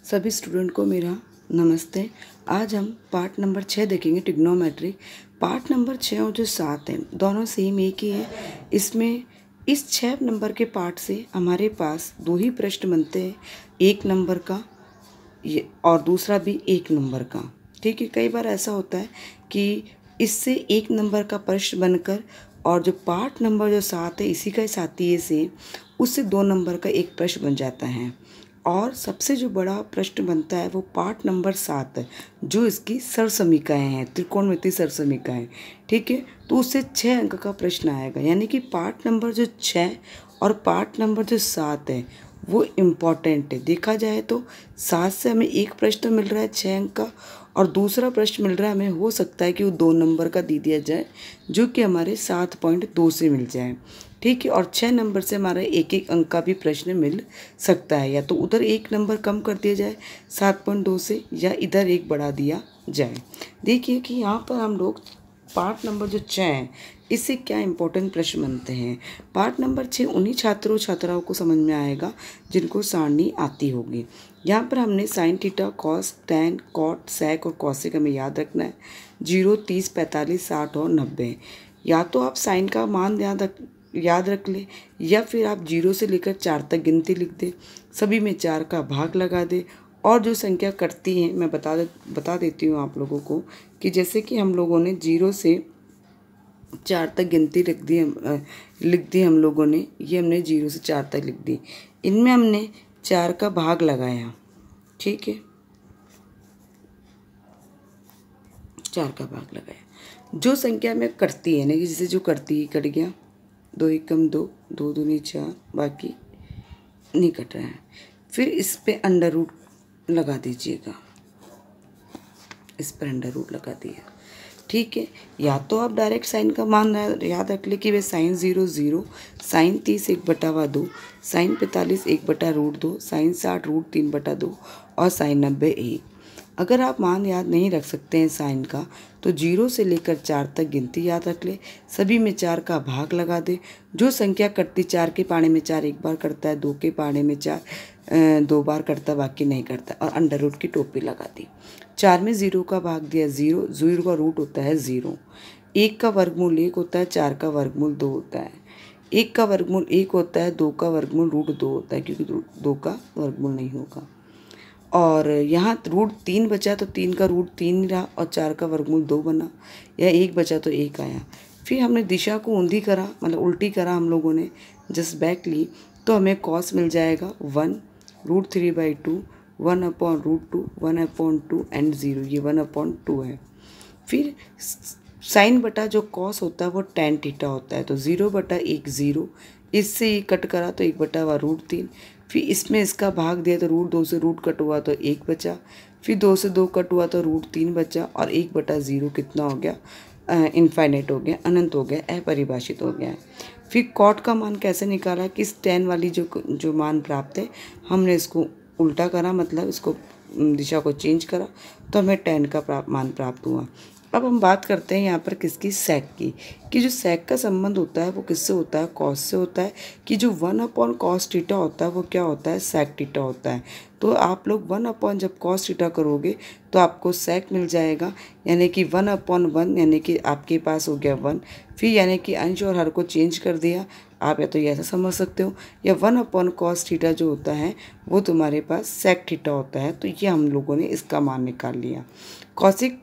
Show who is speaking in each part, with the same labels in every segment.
Speaker 1: सभी स्टूडेंट को मेरा नमस्ते। आज हम पार्ट नंबर 6 देखेंगे ट्रिग्नोमेट्री। पार्ट नंबर 6 और जो 7 है दोनों सेम एक ही है। इसमें इस 6 नंबर के पार्ट से हमारे पास दो ही प्रश्न बनते हैं, 1 नंबर का ये और दूसरा भी 1 नंबर का। ठीक है, कई बार ऐसा होता है कि इससे 1 नंबर का प्रश्न बनकर और जो पार्ट नंबर जो 7 है इसी का साथी है से उससे 2 नंबर का एक प्रश्न बन जाता है। और सबसे जो बड़ा प्रश्न बनता है वो पार्ट नंबर 7 है, जो इसकी सरसमीकाएँ हैं, त्रिकोणमितीय सरसमीकाएँ। ठीक है, तो उससे 6 अंक का प्रश्न आएगा। यानी कि पार्ट नंबर जो 6 और पार्ट नंबर जो 7 है वो इम्पॉर्टेंट है। देखा जाए तो 7 से हमें एक प्रश्न मिल रहा है 6 अंक का, और दूसरा प्रश्न मिल रहा है हमें, हो सकता है कि वो 2 नंबर का दे दिया जाए जो कि हमारे 7.2 से मिल जाए। ठीक है, और 6 नंबर से हमारा एक एक अंक का भी प्रश्न मिल सकता है, या तो उधर 1 नंबर कम कर दिया जाए 7.2 से, या इधर 1 बढ़ा दिया जाए। देखिए कि यहाँ पर हम लोग पार्ट नंबर जो 6 है इससे क्या इंपॉर्टेंट प्रश्न बनते हैं। पार्ट नंबर 6 उन्हीं छात्रों छात्राओं को समझ में आएगा जिनको सारणी आती होगी। यहाँ पर हमने sine theta, cos, tan, cot, sec और कॉसेक हमें याद रखना है। 0, 30, 45, 60 और 90। या तो आप साइन का मान याद रख ले, या फिर आप 0 से लेकर 4 तक गिनती लिख दे, सभी में 4 का भाग लगा दे, और जो संख्या कटती है मैं बता देती हूँ आप लोगों को कि जैसे कि हम लोगों ने 0 से 4 तक गिनती लिख दी हम लोगों ने, ये हमने 0 से 4 तक लिख दी। इनमें हमने 4 का भाग लगाया। ठीक है, 4 का भाग लगाया। जो संख्या में कटती है ना, जैसे जो कटती है कट गया, 2 एकम 2, 2 दूनी 4, बाकी नहीं कट रहा है। फिर इस पे अंडर रूट लगा दीजिएगा, इस पर अंडर रूट लगा दिया। ठीक है, या तो आप डायरेक्ट साइन का मान याद रख ले कि वे साइन 0 0, साइन 30 1/2, साइन 45 1/√2, साइन 60 √3/2 और साइन 90 1। अगर आप मान याद नहीं रख सकते हैं साइन का, तो 0 से लेकर 4 तक गिनती याद रख ले, सभी में 4 का भाग लगा दे। जो संख्या कटती 4 के पाड़े में 4 एक बार करता है, 2 के पाड़े में 4 2 बार करता है, बाकी नहीं करता, और अंडर रूट की टोपी लगा दी। 4 में 0 का भाग दिया 0, 0 का रूट होता है 0। 1 का वर्गमूल 1 होता है, 4 का वर्गमूल 2 होता है। 1 का वर्गमूल 1 होता है, 2 का वर्गमूल √2 होता है, क्योंकि 2 का वर्गमूल नहीं होगा। और यहाँ √3 बचा तो 3 का √3 रहा, और 4 का वर्गमूल 2 बना, या 1 बचा तो 1 आया। फिर हमने दिशा को ऊंधी करा, मतलब उल्टी करा हम लोगों ने, जस्ट बैक ली, तो हमें कॉस मिल जाएगा 1 √3/2, 1/√2, 1/2 एंड 0, ये 1/2 है। फिर साइन बटा जो कॉस होता है वो टैन थीटा होता है, तो 0/1 0, इससे ये कट करा तो 1/√3। फिर इसमें इसका भाग दिया तो √2 से रूट कट हुआ तो 1 बचा, फिर 2 से 2 कट हुआ तो √3 बचा, और 1/0 कितना हो गया, इनफाइनाइट हो गया, अनंत हो गया, अपरिभाषित हो गया है। फिर कॉट का मान कैसे निकाला कि इस टैन वाली जो मान प्राप्त है, हमने इसको उल्टा करा, मतलब इसको दिशा को चेंज करा, तो हमें टैन का मान प्राप्त हुआ। अब हम बात करते हैं यहाँ पर किसकी, सेक की, कि जो सेक का संबंध होता है वो किससे होता है, कॉस से होता है, कि जो 1/cos थीटा होता है वो क्या होता है, सेक थीटा होता है। तो आप लोग 1/ जब cos थीटा करोगे तो आपको सेक मिल जाएगा, यानी कि 1/1, यानी कि आपके पास हो गया 1। फिर यानी कि अंश और हर को चेंज कर दिया, आप या तो ये ऐसा समझ सकते हो, या 1/cos थीटा जो होता है वो तुम्हारे पास सेक थीटा होता है। तो ये हम लोगों ने इसका मान निकाल लिया। कॉसिक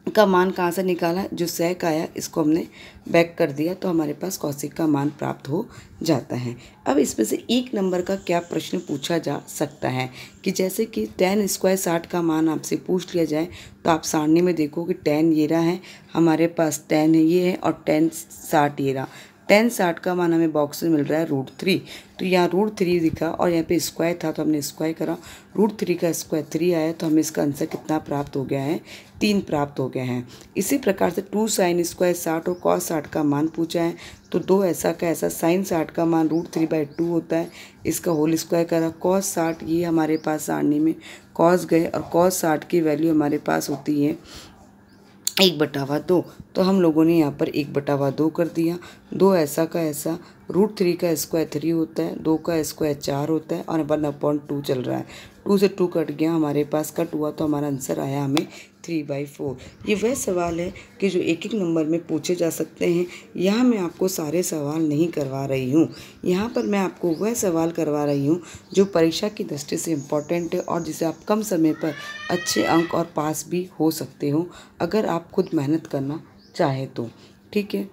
Speaker 1: का मान कहाँ से निकाला, जो सेक आया इसको हमने बैक कर दिया, तो हमारे पास कॉसिक का मान प्राप्त हो जाता है। अब इसमें से 1 नंबर का क्या प्रश्न पूछा जा सकता है, कि जैसे कि tan² 60 का मान आपसे पूछ लिया जाए, तो आप सारणी में देखो कि tan ये रहा है, हमारे पास tan है ये है, और tan 60 ये रहा। tan 60 का मान हमें बॉक्स में मिल रहा है √3, तो यहाँ √3 दिखा, और यहाँ पे स्क्वायर था तो हमने स्क्वायर करा, √3 का स्क्वायर 3 आया, तो हमें इसका आंसर कितना प्राप्त हो गया है, 3 प्राप्त हो गया है। इसी प्रकार से 2 sin² 60 और cos 60 का मान पूछा है, तो 2 ऐसा का ऐसा, sin 60 का मान √3/2 होता है, इसका होल स्क्वायर करा, cos 60 ये हमारे पास सारणी में cos गए, और cos 60 की वैल्यू हमारे पास होती है 1/2, तो हम लोगों ने यहाँ पर 1/2 कर दिया। 2 ऐसा का ऐसा, √3 का स्क्वायर 3 होता है, 2 का स्क्वायर 4 होता है और 1/2 चल रहा है। 2 से 2 कट गया, हमारे पास कट हुआ, तो हमारा आंसर आया हमें 3/4। ये वह सवाल है कि जो एक एक नंबर में पूछे जा सकते हैं। यहाँ मैं आपको सारे सवाल नहीं करवा रही हूँ, यहाँ पर मैं आपको वह सवाल करवा रही हूँ जो परीक्षा की दृष्टि से इम्पॉर्टेंट है और जिसे आप कम समय पर अच्छे अंक और पास भी हो सकते हो अगर आप खुद मेहनत करना चाहे तो। ठीक है,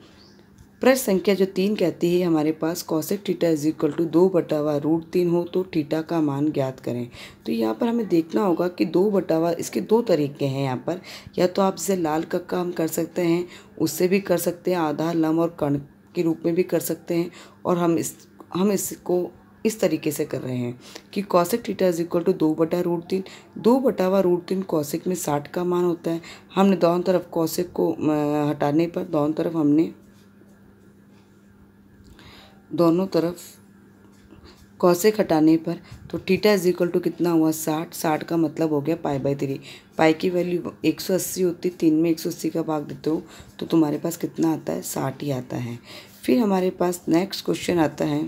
Speaker 1: प्रश्न संख्या जो 3 कहती है हमारे पास cosec theta is equal to 2/√3 हो तो थीटा का मान ज्ञात करें। तो यहाँ पर हमें देखना होगा कि 2/, इसके 2 तरीके हैं यहाँ पर। या तो आप इसे लाल कक्का हम कर सकते हैं, उससे भी कर सकते हैं, आधार, लम्ब और कण के रूप में भी कर सकते हैं। और हम इसको इस तरीके से कर रहे हैं कि cosec theta is equal to 2/√3। 2/√3 cosec में 60 का मान होता है। हमने दोनों तरफ कॉसेक को हटाने पर दोनों तरफ कॉसेक हटाने पर तो थीटा इज इक्वल टू कितना हुआ 60। 60 का मतलब हो गया π/3। पाई की वैल्यू 180 होती, 3 में 180 का भाग देते हो तो तुम्हारे पास कितना आता है 60 ही आता है। फिर हमारे पास नेक्स्ट क्वेश्चन आता है